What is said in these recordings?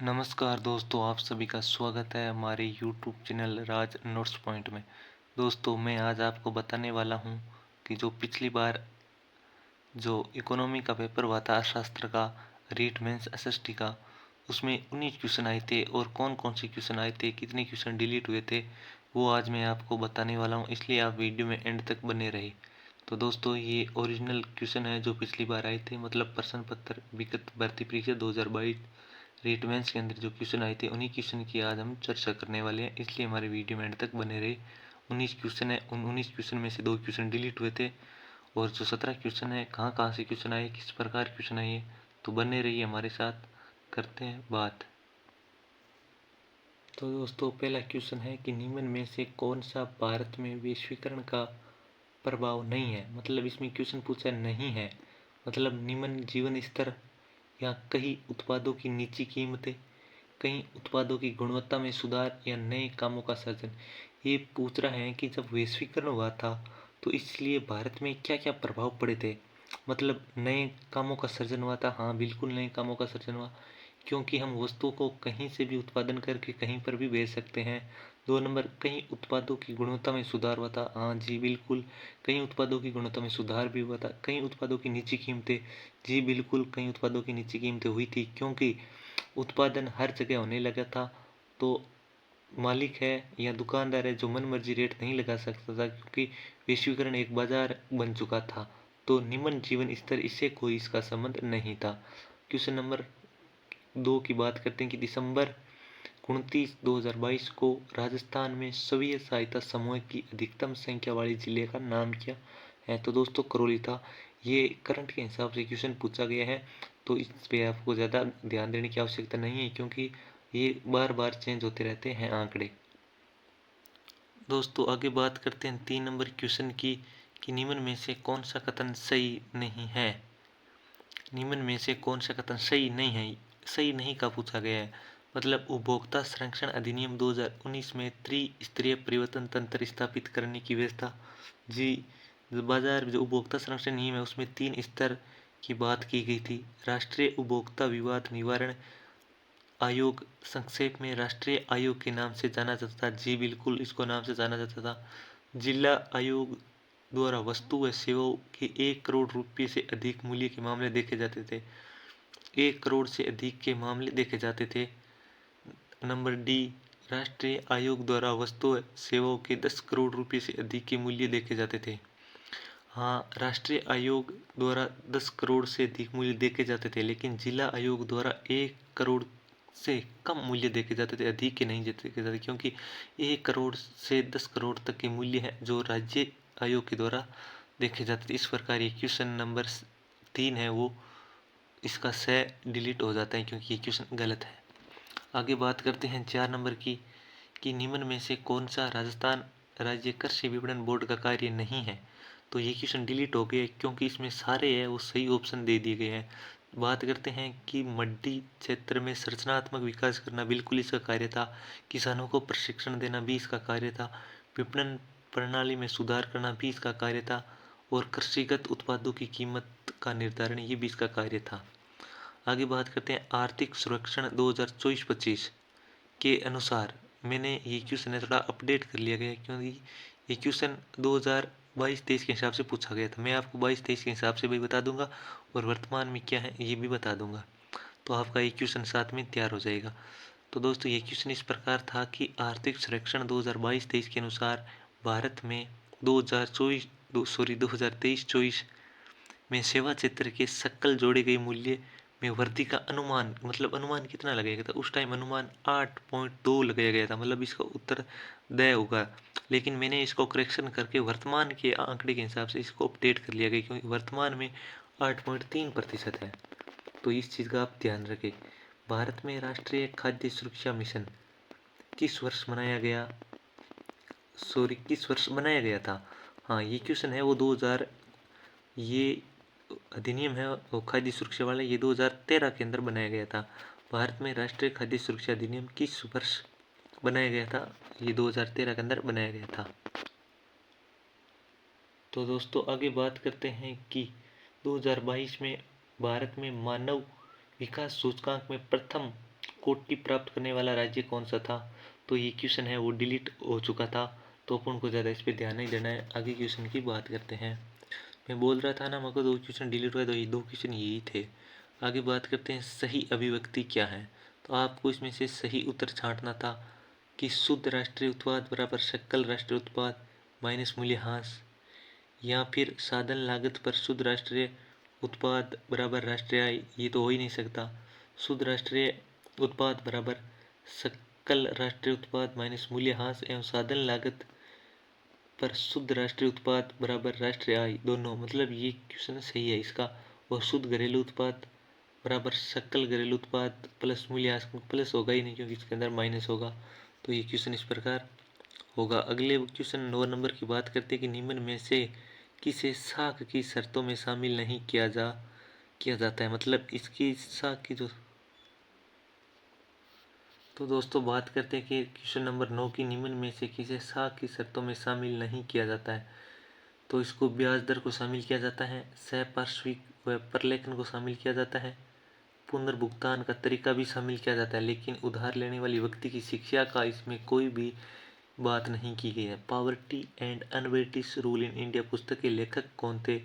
नमस्कार दोस्तों, आप सभी का स्वागत है हमारे YouTube चैनल राज नोट्स पॉइंट में। दोस्तों, मैं आज आपको बताने वाला हूं कि जो पिछली बार जो इकोनॉमी का पेपर हुआ था अर्थशास्त्र का, रीट मेंस एसएसटी का, उसमें 19 क्वेश्चन आए थे और कौन कौन से क्वेश्चन आए थे, कितने क्वेश्चन डिलीट हुए थे, वो आज मैं आपको बताने वाला हूँ। इसलिए आप वीडियो में एंड तक बने रहे। तो दोस्तों, ये ओरिजिनल क्वेश्चन है जो पिछली बार आए थे, मतलब प्रश्न पत्र विगत भर्ती परीक्षा 2022 रीट मेंस के अंदर जो क्वेश्चन आए थे, उन्हीं क्वेश्चन की आज हम चर्चा करने वाले हैं। इसलिए हमारे वीडियो में एंड तक बने रहे। 19 क्वेश्चन है, उन 19 क्वेश्चन में से 2 क्वेश्चन डिलीट हुए थे और जो 17 क्वेश्चन है, कहाँ कहाँ से क्वेश्चन आए, किस प्रकार क्वेश्चन आए, तो बने रहिए हमारे साथ, करते हैं बात। तो दोस्तों, पहला क्वेश्चन है कि निम्न में से कौन सा भारत में वैश्वीकरण का प्रभाव नहीं है। मतलब इसमें क्वेश्चन पूछा नहीं है, मतलब निम्न जीवन स्तर या कई उत्पादों की नीची कीमतें, कई उत्पादों की गुणवत्ता में सुधार या नए कामों का सृजन। ये पूछ रहा है कि जब वैश्वीकरण हुआ था तो इसलिए भारत में क्या क्या प्रभाव पड़े थे। मतलब नए कामों का सृजन हुआ था, हाँ बिल्कुल नए कामों का सृजन हुआ, क्योंकि हम वस्तुओं को कहीं से भी उत्पादन करके कहीं पर भी बेच सकते हैं। 2 नंबर, कई उत्पादों की गुणवत्ता में सुधार हुआ था, हाँ जी बिल्कुल, कई उत्पादों की गुणवत्ता में सुधार भी हुआ था। कई उत्पादों की निजी कीमतें, जी बिल्कुल, कई उत्पादों की निजी कीमतें हुई थी, क्योंकि उत्पादन हर जगह होने लगा था। तो मालिक है या दुकानदार है जो मन मर्जी रेट नहीं लगा सकता था, क्योंकि वैश्वीकरण एक बाजार बन चुका था। तो निम्न जीवन स्तर, इससे कोई इसका संबंध नहीं था। क्वेश्चन नंबर 2 की बात करते हैं कि दिसंबर 29/2022 को राजस्थान में स्वयं सहायता समूह की अधिकतम संख्या वाले जिले का नाम क्या है। तो दोस्तों, करौली था। ये करंट के हिसाब से क्वेश्चन पूछा गया है, तो इस पे आपको ज़्यादा ध्यान देने की आवश्यकता नहीं है, क्योंकि ये बार बार चेंज होते रहते हैं आंकड़े। दोस्तों, आगे बात करते हैं 3 नंबर क्वेश्चन की कि निम्न में से कौन सा कथन सही नहीं है। निम्न में से कौन सा कथन सही नहीं है, सही नहीं का पूछा गया है। मतलब उपभोक्ता संरक्षण अधिनियम 2019 में त्रिस्तरीय परिवर्तन तंत्र स्थापित करने की व्यवस्था, जी बाजार जो उपभोक्ता संरक्षण नियम है उसमें 3 स्तर की बात की गई थी। राष्ट्रीय उपभोक्ता विवाद निवारण आयोग, संक्षेप में राष्ट्रीय आयोग के नाम से जाना जाता था, जी बिल्कुल, इसको नाम से जाना जाता था। जिला आयोग द्वारा वस्तु व सेवाओं के 1 करोड़ रुपये से अधिक मूल्य के मामले देखे जाते थे। 1 करोड़ से अधिक के मामले देखे जाते थे। नंबर डी, राष्ट्रीय आयोग द्वारा वस्तु व सेवाओं के 10 करोड़ रुपये से अधिक के मूल्य देखे जाते थे। हाँ, राष्ट्रीय आयोग द्वारा 10 करोड़ से अधिक मूल्य देखे जाते थे, लेकिन जिला आयोग द्वारा 1 करोड़ से कम मूल्य देखे जाते थे, अधिक के नहीं देखे जाते, क्योंकि 1 करोड़ से 10 करोड़ तक के मूल्य हैं जो राज्य आयोग के द्वारा देखे जाते थे। इस प्रकार ये क्वेश्चन नंबर 3 है वो, इसका से डिलीट हो जाता है क्योंकि ये क्वेश्चन गलत है। आगे बात करते हैं 4 नंबर की कि निम्न में से कौन सा राजस्थान राज्य कृषि विपणन बोर्ड का कार्य नहीं है। तो ये क्वेश्चन डिलीट हो गए, क्योंकि इसमें सारे है वो सही ऑप्शन दे दिए गए हैं। बात करते हैं कि मंडी क्षेत्र में संरचनात्मक विकास करना, बिल्कुल इसका कार्य था। किसानों को प्रशिक्षण देना भी इसका कार्य था। विपणन प्रणाली में सुधार करना भी इसका कार्य था। और कृषिगत उत्पादों की कीमत का निर्धारण, ये भी इसका कार्य था। आगे बात करते हैं आर्थिक सुरक्षण 2024-25 के अनुसार। मैंने ये क्वेश्चन है थोड़ा अपडेट कर लिया गया, क्योंकि ये क्वेश्चन 2022-23 के हिसाब से पूछा गया था। मैं आपको 22-23 के हिसाब से भी बता दूंगा और वर्तमान में क्या है ये भी बता दूंगा, तो आपका ये क्वेश्चन साथ में तैयार हो जाएगा। तो दोस्तों, ये क्वेश्चन इस प्रकार था कि आर्थिक सर्वेक्षण 2022-23 के अनुसार भारत में 2023-24 में सेवा क्षेत्र के सकल जोड़े गए मूल्य में वृद्धि का अनुमान, मतलब अनुमान कितना लगाया गया था उस टाइम, अनुमान 8.2 लगाया गया था, मतलब इसका उत्तर द होगा। लेकिन मैंने इसको करेक्शन करके वर्तमान के आंकड़े के हिसाब से इसको अपडेट कर लिया गया, क्योंकि वर्तमान में 8.3% है। तो इस चीज़ का आप ध्यान रखें। भारत में राष्ट्रीय खाद्य सुरक्षा मिशन किस वर्ष मनाया गया, सॉरी किस वर्ष बनाया गया था। हाँ, ये क्वेश्चन है वो 2000, ये अधिनियम है वो खाद्य सुरक्षा वाला, ये 2013 के अंदर बनाया गया था। भारत में राष्ट्रीय खाद्य सुरक्षा अधिनियम किस वर्ष बनाया गया था, ये 2013 के अंदर बनाया गया था। तो दोस्तों, आगे बात करते हैं कि 2022 में भारत में मानव विकास सूचकांक में प्रथम कोटि प्राप्त करने वाला राज्य कौन सा था? तो ये क्वेश्चन है वो डिलीट हो चुका था, तो अपन को ज़्यादा इस पर ध्यान नहीं देना है। आगे क्वेश्चन की बात करते हैं। मैं बोल रहा था ना मेरे को 2 क्वेश्चन डिलीट हुए, तो ये 2 क्वेश्चन यही थे। आगे बात करते हैं सही अभिव्यक्ति क्या है। तो आपको इसमें से सही उत्तर छांटना था कि शुद्ध राष्ट्रीय उत्पाद बराबर सकल राष्ट्रीय उत्पाद माइनस मूल्यह्रास, या फिर साधन लागत पर शुद्ध राष्ट्रीय उत्पाद बराबर राष्ट्रीय आय। ये तो हो ही नहीं सकता। शुद्ध राष्ट्रीय उत्पाद बराबर सकल राष्ट्रीय उत्पाद माइनस मूल्यह्रास एवं साधन लागत पर शुद्ध राष्ट्रीय उत्पाद बराबर राष्ट्रीय आय, दोनों, मतलब ये क्वेश्चन सही है इसका। और शुद्ध घरेलू उत्पाद बराबर सकल घरेलू उत्पाद प्लस मूल्यह्रास, प्लस होगा ही नहीं क्योंकि इसके अंदर माइनस होगा, तो ये क्वेश्चन इस प्रकार होगा। अगले क्वेश्चन 9 नंबर की बात करते हैं कि निम्न में से किसे साख की शर्तों में शामिल नहीं किया जाता है। मतलब इसकी साख की जो, तो दोस्तों बात करते हैं कि क्वेश्चन नंबर 9 की निम्न में से किसे साख की शर्तों में शामिल नहीं किया जाता है। तो इसको ब्याज दर को शामिल किया जाता है, सहपार्श्विक व प्रलेखन को शामिल किया जाता है, पुनर्भुगतान का तरीका भी शामिल किया जाता है, लेकिन उधार लेने वाली व्यक्ति की शिक्षा का इसमें कोई भी बात नहीं की गई है। Poverty and un-British rule in India पुस्तक के लेखक कौन थे?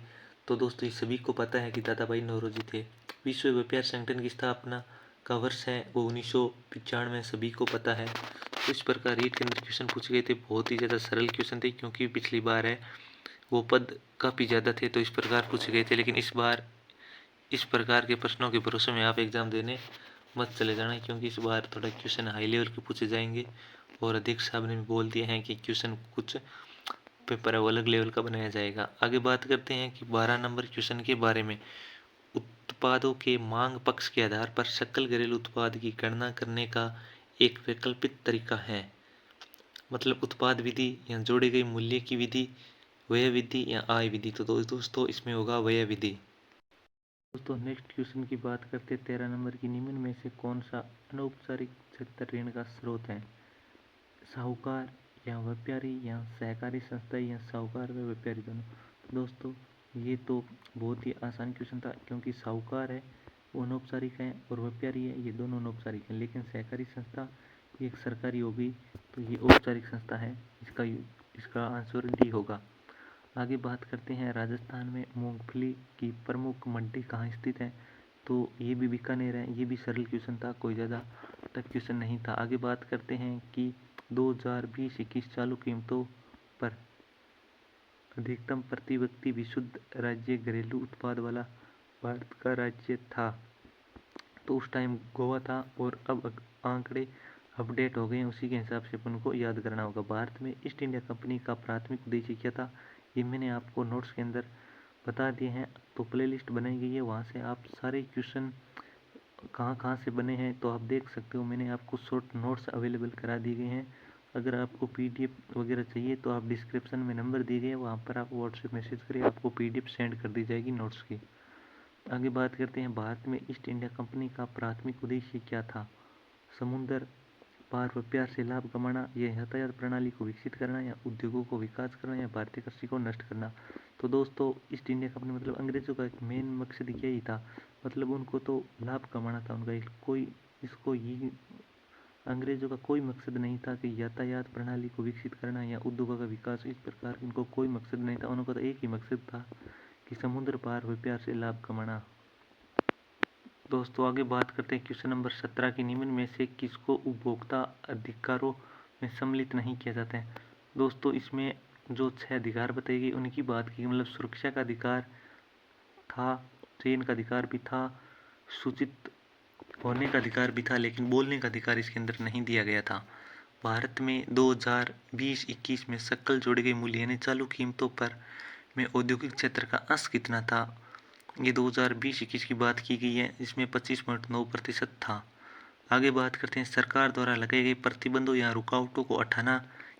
तो दोस्तों ये सभी को पता है कि दादा भाई नौरोजी थे। विश्व व्यापार संगठन की स्थापना का वर्ष है वो 1995, सभी को पता है। तो इस प्रकार रीट के अंदर क्वेश्चन पूछे गए थे, बहुत ही ज़्यादा सरल क्वेश्चन थे, क्योंकि पिछली बार है वो पद काफ़ी ज़्यादा थे तो इस प्रकार पूछे गए थे। लेकिन इस बार इस प्रकार के प्रश्नों के भरोसे में आप एग्ज़ाम देने मत चले जाना, क्योंकि इस बार थोड़ा क्वेश्चन हाई लेवल के पूछे जाएंगे। और अध्यक्ष साहब ने भी बोल दिए हैं कि क्वेश्चन कुछ पेपर है वो अलग लेवल का बनाया जाएगा। आगे बात करते हैं कि 12 नंबर क्वेश्चन के बारे में। उत्पादों के मांग पक्ष के आधार पर सकल घरेलू उत्पाद की गणना करने का एक वैकल्पिक तरीका है। मतलब उत्पाद विधि या जोड़े गए मूल्य की विधि, व्यय विधि या आय विधि। तो दोस्तों इसमें होगा व्यय विधि। दोस्तों नेक्स्ट क्वेश्चन की बात करते हैं 13 नंबर की। निम्न में से कौन सा अनौपचारिक क्षेत्र ऋण का स्रोत है? साहूकार या व्यापारी या सहकारी संस्था या साहूकार व व्यापारी दोनों। तो दोस्तों ये तो बहुत ही आसान क्वेश्चन था, क्योंकि साहूकार है वो अनौपचारिक है और व्यापारी है ये दोनों अनौपचारिक हैं। लेकिन सहकारी संस्था ये एक सरकारी होगी तो ये औपचारिक संस्था है। इसका आंसर डी होगा। आगे बात करते हैं राजस्थान में मूंगफली की प्रमुख मंडी कहाँ स्थित है? तो ये भी बीकानेर है। ये भी सरल क्वेश्चन था, कोई ज़्यादा टफ क्वेश्चन नहीं था। आगे बात करते हैं कि 2020-21 चालू कीमतों पर अधिकतम प्रति व्यक्ति विशुद्ध राज्य घरेलू उत्पाद वाला भारत का राज्य था। तो उस टाइम गोवा था और अब आंकड़े अपडेट हो गए हैं, उसी के हिसाब से अपन को याद करना होगा। भारत में ईस्ट इंडिया कंपनी का प्राथमिक उद्देश्य क्या था? ये मैंने आपको नोट्स के अंदर बता दिए हैं, तो प्लेलिस्ट बनाई गई है, वहाँ से आप सारे क्वेश्चन कहाँ कहाँ से बने हैं तो आप देख सकते हो। मैंने आपको शॉर्ट नोट्स अवेलेबल करा दिए गए हैं। अगर आपको पीडीएफ वगैरह चाहिए तो आप डिस्क्रिप्शन में नंबर दिए गए हैं, वहाँ पर आप व्हाट्सएप मैसेज करिए, आपको पीडीएफ सेंड कर दी जाएगी नोट्स की। आगे बात करते हैं भारत में ईस्ट इंडिया कंपनी का प्राथमिक उद्देश्य क्या था? समुद्र पार व्यापार से लाभ कमाना, या यातायात प्रणाली को विकसित करना, या उद्योगों को विकास करना, या भारतीय कृषि को नष्ट करना। तो दोस्तों ईस्ट इंडिया कंपनी मतलब अंग्रेजों का एक मेन मकसद यही था, मतलब उनको तो लाभ कमाना था उनका। ये अंग्रेजों का कोई मकसद नहीं था कि यातायात प्रणाली को विकसित करना या उद्योगों का विकास, इस प्रकार इनको कोई मकसद नहीं था। उनका तो एक ही मकसद था कि समुद्र पार व्यापार से लाभ कमाना। दोस्तों आगे बात करते हैं क्वेश्चन नंबर 17 की। निम्न में से किसको उपभोक्ता अधिकारों में सम्मिलित नहीं किया जाता है? दोस्तों इसमें जो 6 अधिकार बताई गई उनकी बात की, मतलब सुरक्षा का अधिकार था, चयन का अधिकार भी था, सूचित होने का अधिकार भी था, लेकिन बोलने का अधिकार इसके अंदर नहीं दिया गया था। भारत में 2020-21 में सकल जोड़े गए मूल्य यानी चालू कीमतों पर में औद्योगिक क्षेत्र का अंश कितना था? ये 2020-21 की बात की गई है, इसमें 25.9% था। आगे बात करते हैं सरकार द्वारा लगाए गए प्रतिबंधों या रुकावटों को हटाना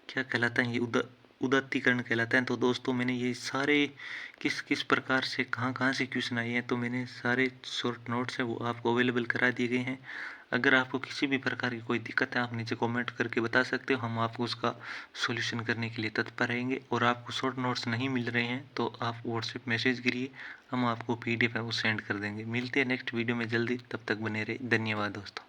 क्या कहलाता है? ये उदात्तीकरण कहलाता है। तो दोस्तों मैंने ये सारे किस किस प्रकार से कहाँ कहाँ से क्वेश्चन आए हैं तो मैंने सारे शॉर्ट नोट्स है वो आपको अवेलेबल करा दिए गए हैं। अगर आपको किसी भी प्रकार की कोई दिक्कत है आप नीचे कमेंट करके बता सकते हो, हम आपको उसका सॉल्यूशन करने के लिए तत्पर रहेंगे। और आपको शॉर्ट नोट्स नहीं मिल रहे हैं तो आप व्हाट्सएप मैसेज करिए, हम आपको पीडीएफ है वो सेंड कर देंगे। मिलते हैं नेक्स्ट वीडियो में जल्दी, तब तक बने रहे। धन्यवाद दोस्तों।